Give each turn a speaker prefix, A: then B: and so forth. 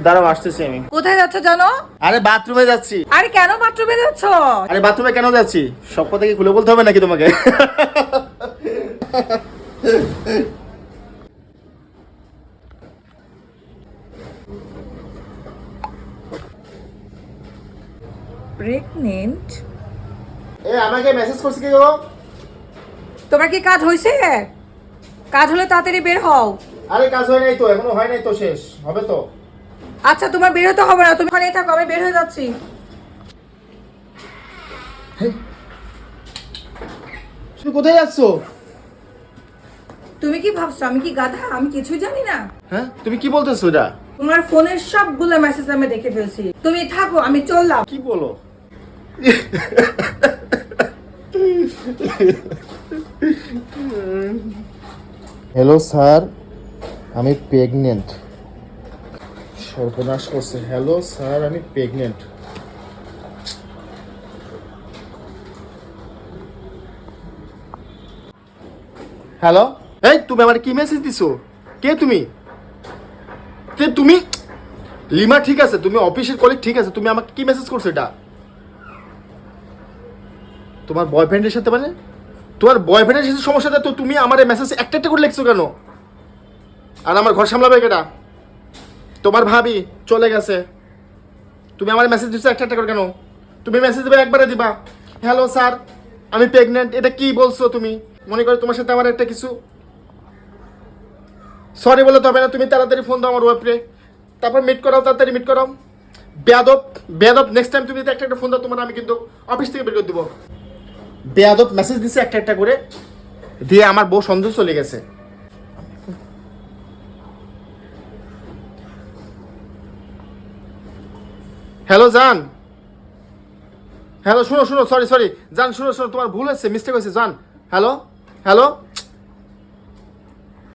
A: দাঁড়াও, আসতেছি আমি।
B: কোথায় যাচ্ছ জানো?
A: আরে বাথরুমে যাচ্ছি।
B: আরে কেন বাথরুমে যাচ্ছ?
A: আরে বাথরুমে কেন যাচ্ছি সব কথা কি খুলে বলতে হবে নাকি তোমাকে?
B: প্রেগনেন্ট?
A: আমাকে মেসেজ করছে কি গো?
B: তোমার কি কাজ হয়েছে? কাজ হলে তাড়াতাড়ি বের হও।
A: আরে কাজ হয় নাই তো, এখনো হয় নাই তো, শেষ হবে তো।
B: আচ্ছা তোমার বের হতে হবে না, তুমি ওখানেই থাকো, আমি বের হয়ে যাচ্ছি।
A: তুমি কোথায় যাচ্ছ?
B: তুমি কি ভাবছো আমি কি গাধা? আমি কিছুই জানি না।
A: হ্যাঁ, তুমি কি বলতেছো এটা?
B: তোমার ফোনের সবগুলো মেসেজ আমি দেখে ফেলছি। তুমি থাকো, আমি চললাম।
A: কি বলো? হ্যালো স্যার, আমি প্রেগনেন্ট। সর্বনাশ করছে। হ্যালো স্যার, আমি প্রেগনেন্ট। হ্যালো, এই তুমি আমার কি মেসেজ দিছো? কে তুমি? তুমি লিমা ঠিক আছে, তুমি অফিসের কলিগ ঠিক আছে, তুমি আমাকে কি মেসেজ করছো এটা? তোমার বয়ফ্রেন্ডের সাথে মানে? তোমার বয়ফ্রেন্ডের সাথে সমস্যাটা তো তুমি আমার মেসেজ একটা একটা করে লিখছো কেন? আর আমার ঘর সামলাবে কেটা? তোমার ভাবি চলে গেছে, তুমি আমার মেসেজ দিচ্ছ একটা একটা করে কেন? তুমি মেসেজ দেবে একবারে দিবা। হ্যালো স্যার, আমি প্রেগনেন্ট, এটা কি বলছো তুমি? মনে করো তোমার সাথে আমার একটা কিছু। সরি বলে তো হবে না, তুমি তাড়াতাড়ি ফোন দাও আমার ওয়াইফরে, তারপর মিট করাও, তাড়াতাড়ি মিট করাও। বেয়াদব বেয়াদব, নেক্সট টাইম তুমি যদি একটা একটা ফোন দাও তোমার আমি কিন্তু অফিস থেকে বের করে দেবো। বেয়াদব মেসেজ দিছে একটা একটা করে, দিয়ে আমার বউ সন্দেহ চলে গেছে। হ্যালো জান, হ্যালো, শুনো শুনো, সরি সরি জান, শুনো শুনো, তোমার ভুল হয়েছে, মিস্টেক হয়েছে জান। Hello hello